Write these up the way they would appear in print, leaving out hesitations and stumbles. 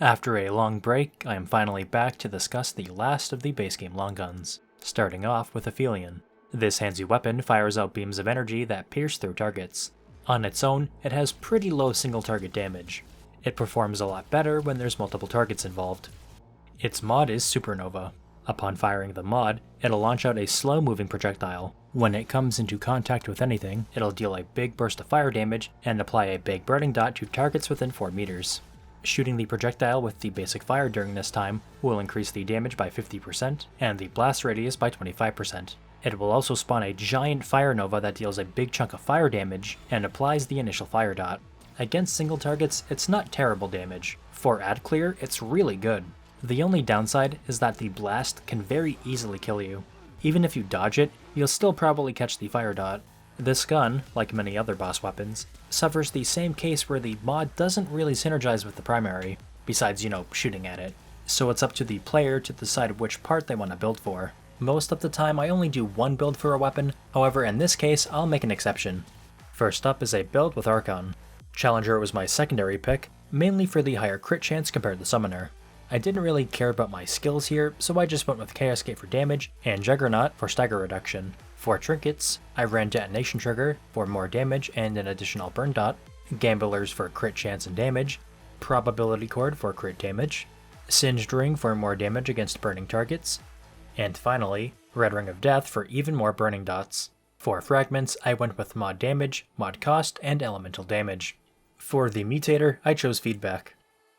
After a long break, I am finally back to discuss the last of the base game long guns, starting off with Aphelion. This handsy weapon fires out beams of energy that pierce through targets. On its own, it has pretty low single target damage. It performs a lot better when there's multiple targets involved. Its mod is Supernova. Upon firing the mod, it'll launch out a slow-moving projectile. When it comes into contact with anything, it'll deal a big burst of fire damage and apply a big burning dot to targets within 4 meters. Shooting the projectile with the basic fire during this time will increase the damage by 50% and the blast radius by 25%. It will also spawn a giant fire nova that deals a big chunk of fire damage and applies the initial fire dot. Against single targets, it's not terrible damage. For ad clear, it's really good. The only downside is that the blast can very easily kill you. Even if you dodge it, you'll still probably catch the fire dot. This gun, like many other boss weapons, suffers the same case where the mod doesn't really synergize with the primary, besides, shooting at it. So it's up to the player to decide which part they want to build for. Most of the time I only do one build for a weapon, however in this case I'll make an exception. First up is a build with Archon. Challenger was my secondary pick, mainly for the higher crit chance compared to Summoner. I didn't really care about my skills here, so I just went with Chaos Gate for damage and Juggernaut for stagger reduction. For trinkets, I ran Detonation Trigger for more damage and an additional burn dot, Gamblers for crit chance and damage, Probability Cord for crit damage, Singed Ring for more damage against burning targets, and finally, Red Ring of Death for even more burning dots. For fragments, I went with mod damage, mod cost, and elemental damage. For the mutator, I chose feedback.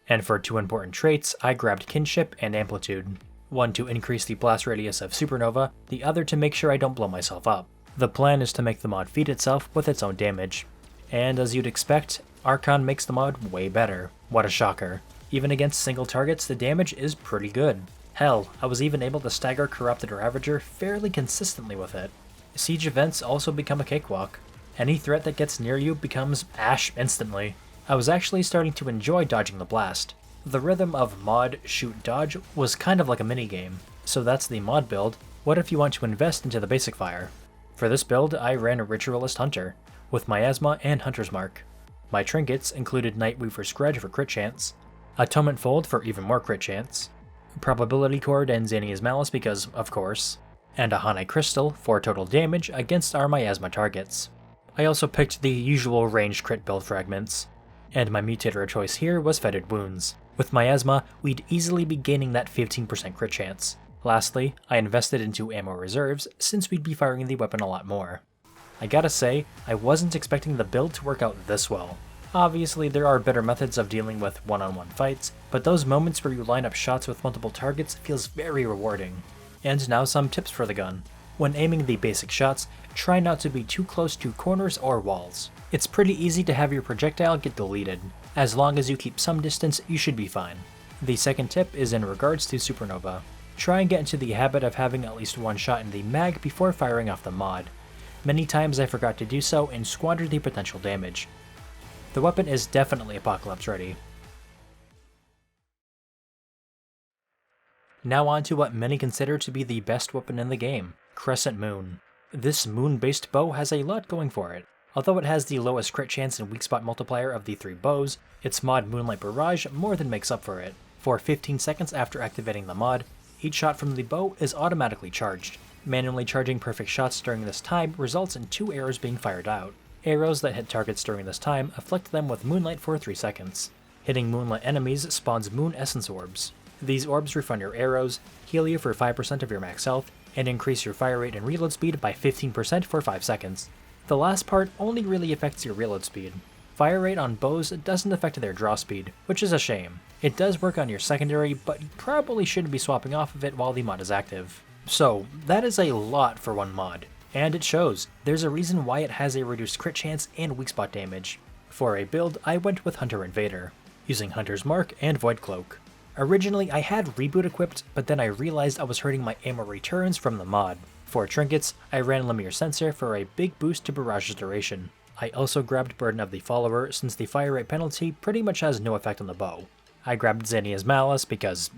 And for 2 important traits, I grabbed kinship and amplitude. One to increase the blast radius of Supernova, the other to make sure I don't blow myself up. The plan is to make the mod feed itself with its own damage. And as you'd expect, Archon makes the mod way better. What a shocker. Even against single targets, the damage is pretty good. Hell, I was even able to stagger Corrupted Ravager fairly consistently with it. Siege events also become a cakewalk. Any threat that gets near you becomes ash instantly. I was actually starting to enjoy dodging the blast. The rhythm of mod, shoot, dodge was kind of like a minigame. So that's the mod build. What if you want to invest into the basic fire? For this build, I ran a Ritualist Hunter, with Miasma and Hunter's Mark. My trinkets included Nightweaver's Grudge for crit chance, Atonement Fold for even more crit chance, Probability Cord and Xania's Malice because, of course, and a Hanai Crystal for total damage against our Miasma targets. I also picked the usual ranged crit build fragments, and my mutator of choice here was Fetid Wounds. With Miasma, we'd easily be gaining that 15% crit chance. Lastly, I invested into ammo reserves since we'd be firing the weapon a lot more. I gotta say, I wasn't expecting the build to work out this well. Obviously, there are better methods of dealing with one-on-one fights, but those moments where you line up shots with multiple targets feels very rewarding. And now some tips for the gun. When aiming the basic shots, try not to be too close to corners or walls. It's pretty easy to have your projectile get deleted. As long as you keep some distance, you should be fine. The second tip is in regards to Supernova. Try and get into the habit of having at least one shot in the mag before firing off the mod. Many times I forgot to do so and squandered the potential damage. The weapon is definitely apocalypse ready. Now on to what many consider to be the best weapon in the game, Crescent Moon. This moon-based bow has a lot going for it. Although it has the lowest crit chance and weak spot multiplier of the 3 bows, its mod Moonlight Barrage more than makes up for it. For 15 seconds after activating the mod, each shot from the bow is automatically charged. Manually charging perfect shots during this time results in 2 arrows being fired out. Arrows that hit targets during this time afflict them with Moonlight for 3 seconds. Hitting Moonlight enemies spawns Moon Essence Orbs. These orbs refund your arrows, heal you for 5% of your max health, and increase your fire rate and reload speed by 15% for 5 seconds. The last part only really affects your reload speed. Fire rate on bows doesn't affect their draw speed, which is a shame. It does work on your secondary, but you probably shouldn't be swapping off of it while the mod is active. So, that is a lot for one mod. And it shows. There's a reason why it has a reduced crit chance and weak spot damage. For a build, I went with Hunter Invader, using Hunter's Mark and Void Cloak. Originally, I had Reboot equipped, but then I realized I was hurting my ammo returns from the mod. For trinkets, I ran Lemire Sensor for a big boost to Barrage's duration. I also grabbed Burden of the Follower since the fire rate penalty pretty much has no effect on the bow. I grabbed Xania's Malice because,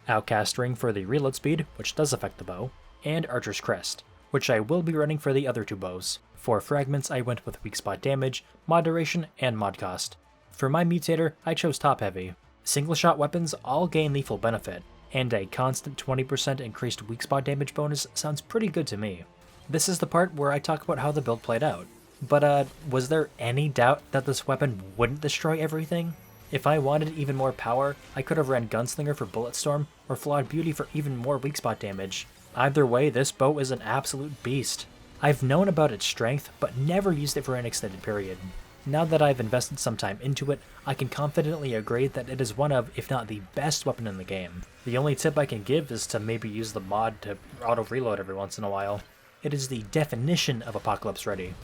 Outcast Ring for the reload speed, which does affect the bow, and Archer's Crest, which I will be running for the other 2 bows. For fragments, I went with weak spot damage, mod duration, and mod cost. For my mutator, I chose top heavy. Single-shot weapons all gain lethal benefit, and a constant 20% increased weak spot damage bonus sounds pretty good to me. This is the part where I talk about how the build played out. But was there any doubt that this weapon wouldn't destroy everything? If I wanted even more power, I could have ran Gunslinger for Bulletstorm, or Flawed Beauty for even more weak spot damage. Either way, this bow is an absolute beast. I've known about its strength, but never used it for an extended period. Now that I've invested some time into it, I can confidently agree that it is one of, if not the best weapon in the game. The only tip I can give is to maybe use the mod to auto-reload every once in a while. It is the definition of Apocalypse Ready.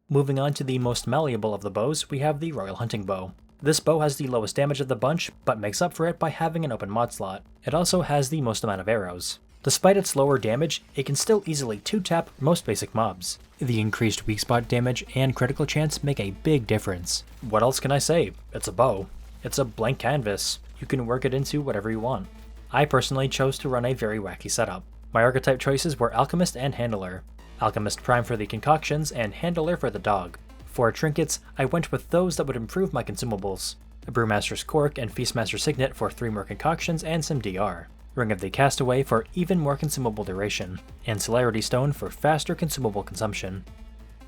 Moving on to the most malleable of the bows, we have the Royal Hunting Bow. This bow has the lowest damage of the bunch, but makes up for it by having an open mod slot. It also has the most amount of arrows. Despite its lower damage, it can still easily 2-tap most basic mobs. The increased weak spot damage and critical chance make a big difference. What else can I say? It's a bow. It's a blank canvas. You can work it into whatever you want. I personally chose to run a very wacky setup. My archetype choices were Alchemist and Handler. Alchemist Prime for the concoctions, and Handler for the dog. For trinkets, I went with those that would improve my consumables. A Brewmaster's Cork and Feastmaster's Signet for 3 more concoctions and some DR. Ring of the Castaway for even more consumable duration, and Celerity Stone for faster consumable consumption.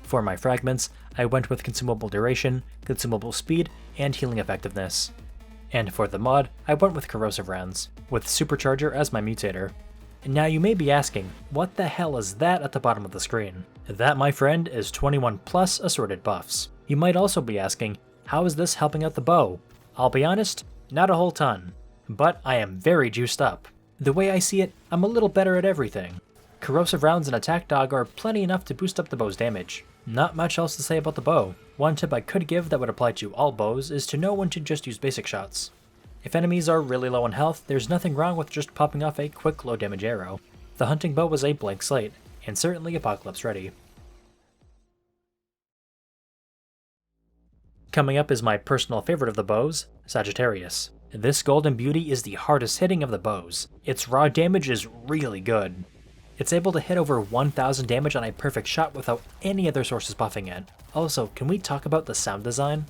For my fragments, I went with consumable duration, consumable speed, and healing effectiveness. And for the mod, I went with Corrosive Rounds, with Supercharger as my mutator. Now you may be asking, what the hell is that at the bottom of the screen? That, my friend, is 21 plus assorted buffs. You might also be asking, how is this helping out the bow? I'll be honest, not a whole ton. But I am very juiced up. The way I see it, I'm a little better at everything. Corrosive Rounds and Attack Dog are plenty enough to boost up the bow's damage. Not much else to say about the bow. One tip I could give that would apply to all bows is to know when to just use basic shots. If enemies are really low in health, there's nothing wrong with just popping off a quick low damage arrow. The hunting bow was a blank slate, and certainly Apocalypse Ready. Coming up is my personal favorite of the bows, Sagittarius. This Golden Beauty is the hardest hitting of the bows. Its raw damage is really good. It's able to hit over 1000 damage on a perfect shot without any other sources buffing it. Also, can we talk about the sound design?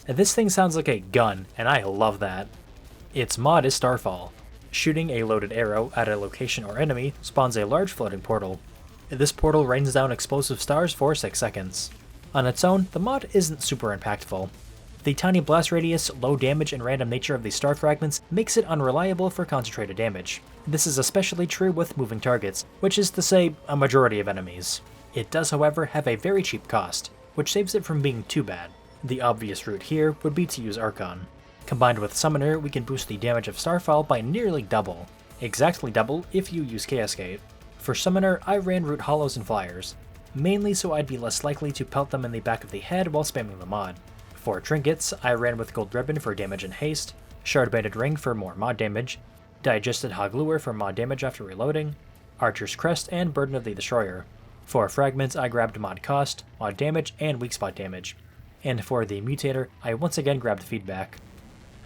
This thing sounds like a gun, and I love that. Its mod is Starfall. Shooting a loaded arrow at a location or enemy spawns a large floating portal. This portal rains down explosive stars for 6 seconds. On its own, the mod isn't super impactful. The tiny blast radius, low damage, and random nature of the star fragments makes it unreliable for concentrated damage. This is especially true with moving targets, which is to say, a majority of enemies. It does, however, have a very cheap cost, which saves it from being too bad. The obvious route here would be to use Archon. Combined with Summoner, we can boost the damage of Starfall by nearly double. Exactly double if you use Chaos Gate. For Summoner, I ran Root Hollows and Flyers, mainly so I'd be less likely to pelt them in the back of the head while spamming the mod. For Trinkets, I ran with Gold Ribbon for damage and haste, Shard-Banded Ring for more mod damage, Digested Hog Lure for mod damage after reloading, Archer's Crest, and Burden of the Destroyer. For Fragments, I grabbed mod cost, mod damage, and weak spot damage. And for the mutator, I once again grabbed feedback.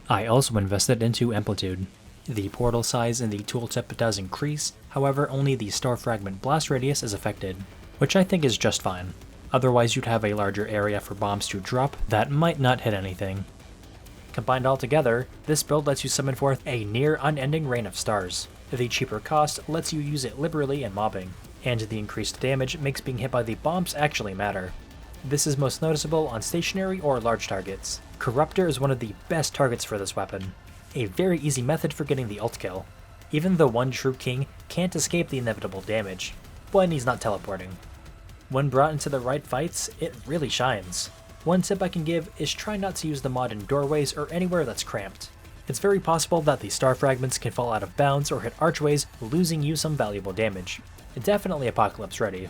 I also invested into amplitude. The portal size in the tooltip does increase, however only the star fragment blast radius is affected, which I think is just fine. Otherwise you'd have a larger area for bombs to drop that might not hit anything. Combined all together, this build lets you summon forth a near unending rain of stars. The cheaper cost lets you use it liberally in mobbing, and the increased damage makes being hit by the bombs actually matter. This is most noticeable on stationary or large targets. Corruptor is one of the best targets for this weapon. A very easy method for getting the ult kill. Even the one true king can't escape the inevitable damage, when he's not teleporting. When brought into the right fights, it really shines. One tip I can give is try not to use the mod in doorways or anywhere that's cramped. It's very possible that the star fragments can fall out of bounds or hit archways, losing you some valuable damage. Definitely Apocalypse Ready.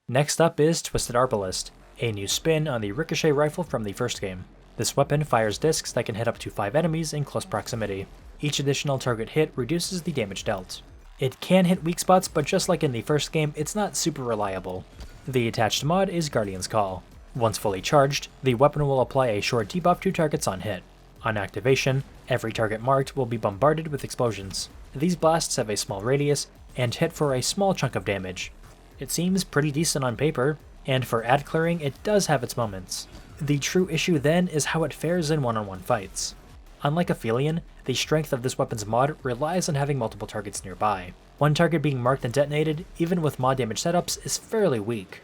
Next up is Twisted Arbalest, a new spin on the ricochet rifle from the first game. This weapon fires discs that can hit up to 5 enemies in close proximity. Each additional target hit reduces the damage dealt. It can hit weak spots, but just like in the first game, it's not super reliable. The attached mod is Guardian's Call. Once fully charged, the weapon will apply a short debuff to targets on hit. On activation, every target marked will be bombarded with explosions. These blasts have a small radius, and hit for a small chunk of damage. It seems pretty decent on paper, and for ad clearing it does have its moments. The true issue then is how it fares in one-on-one fights. Unlike Aphelion, the strength of this weapon's mod relies on having multiple targets nearby. One target being marked and detonated, even with mod damage setups, is fairly weak.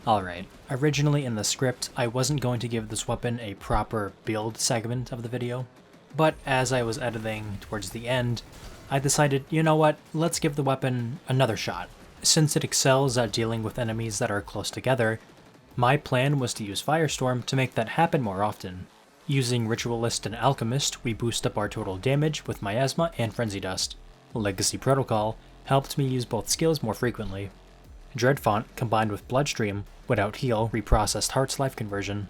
Alright, originally in the script I wasn't going to give this weapon a proper build segment of the video, but as I was editing towards the end, I decided, you know what, let's give the weapon another shot. Since it excels at dealing with enemies that are close together, my plan was to use Firestorm to make that happen more often. Using Ritualist and Alchemist, we boost up our total damage with Miasma and Frenzy Dust. Legacy Protocol helped me use both skills more frequently. Dreadfont combined with Bloodstream would out-heal reprocessed Heart's Life conversion.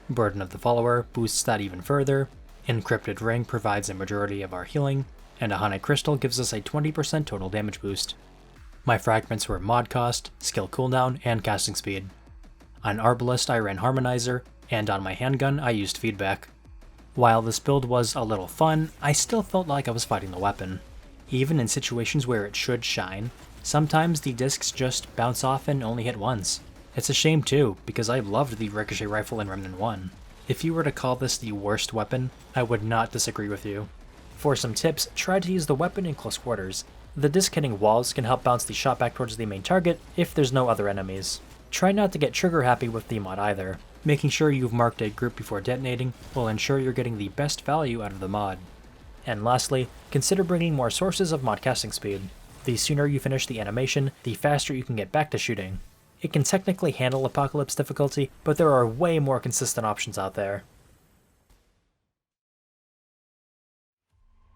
Burden of the Follower boosts that even further, Encrypted Ring provides a majority of our healing, and a Honey Crystal gives us a 20% total damage boost. My fragments were mod cost, skill cooldown, and casting speed. On Arbalest I ran Harmonizer, and on my handgun I used feedback. While this build was a little fun, I still felt like I was fighting the weapon. Even in situations where it should shine, sometimes the discs just bounce off and only hit once. It's a shame too, because I loved the Ricochet Rifle in Remnant 1. If you were to call this the worst weapon, I would not disagree with you. For some tips, try to use the weapon in close quarters. The disc hitting walls can help bounce the shot back towards the main target if there's no other enemies. Try not to get trigger happy with the mod either. Making sure you've marked a group before detonating will ensure you're getting the best value out of the mod. And lastly, consider bringing more sources of mod casting speed. The sooner you finish the animation, the faster you can get back to shooting. It can technically handle Apocalypse difficulty, but there are way more consistent options out there.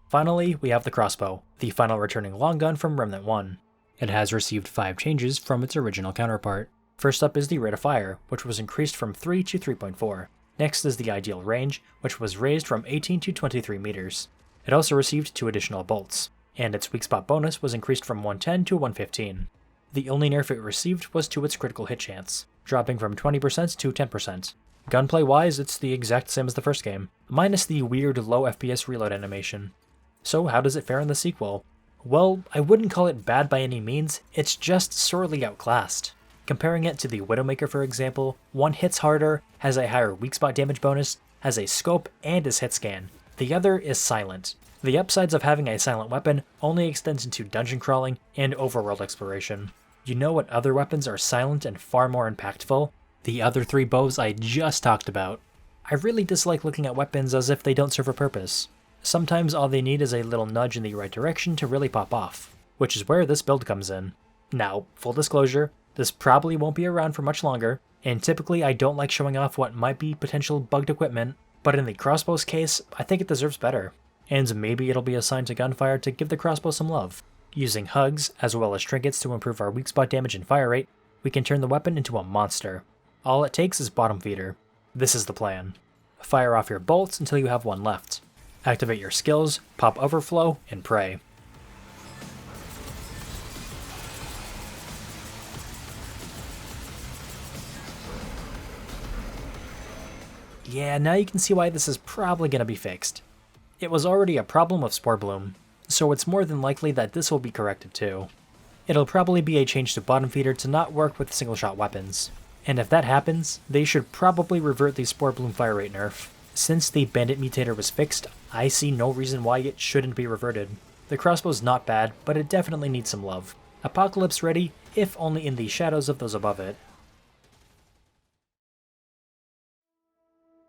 Finally, we have the Crossbow, the final returning long gun from Remnant 1. It has received 5 changes from its original counterpart. First up is the rate of fire, which was increased from 3 to 3.4. Next is the ideal range, which was raised from 18 to 23 meters. It also received 2 additional bolts, and its weak spot bonus was increased from 110 to 115. The only nerf it received was to its critical hit chance, dropping from 20% to 10%. Gunplay wise, it's the exact same as the first game, minus the weird low FPS reload animation. So how does it fare in the sequel? Well, I wouldn't call it bad by any means, it's just sorely outclassed. Comparing it to the Widowmaker for example, one hits harder, has a higher weak spot damage bonus, has a scope, and is hit scan. The other is silent. The upsides of having a silent weapon only extends into dungeon crawling and overworld exploration. You know what other weapons are silent and far more impactful? The other 3 bows I just talked about. I really dislike looking at weapons as if they don't serve a purpose. Sometimes all they need is a little nudge in the right direction to really pop off, which is where this build comes in. Now, full disclosure, this probably won't be around for much longer, and typically I don't like showing off what might be potential bugged equipment, but in the Crossbow's case, I think it deserves better. And maybe it'll be assigned to Gunfire to give the Crossbow some love. Using hugs, as well as trinkets to improve our weak spot damage and fire rate, we can turn the weapon into a monster. All it takes is bottom feeder. This is the plan. Fire off your bolts until you have 1 left. Activate your skills, pop Overflow, and pray. Yeah, now you can see why this is probably going to be fixed. It was already a problem with Spore Bloom, so it's more than likely that this will be corrected too. It'll probably be a change to bottom feeder to not work with single shot weapons. And if that happens, they should probably revert the Spore Bloom fire rate nerf. Since the Bandit Mutator was fixed, I see no reason why it shouldn't be reverted. The crossbow's not bad, but it definitely needs some love. Apocalypse ready, if only in the shadows of those above it.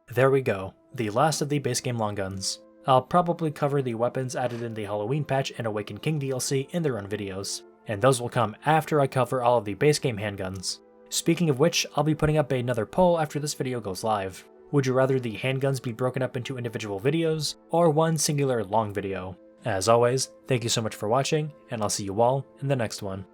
There we go, the last of the base game long guns. I'll probably cover the weapons added in the Halloween patch and Awakened King DLC in their own videos, and those will come after I cover all of the base game handguns. Speaking of which, I'll be putting up another poll after this video goes live. Would you rather the handguns be broken up into individual videos, or one singular long video? As always, thank you so much for watching, and I'll see you all in the next one.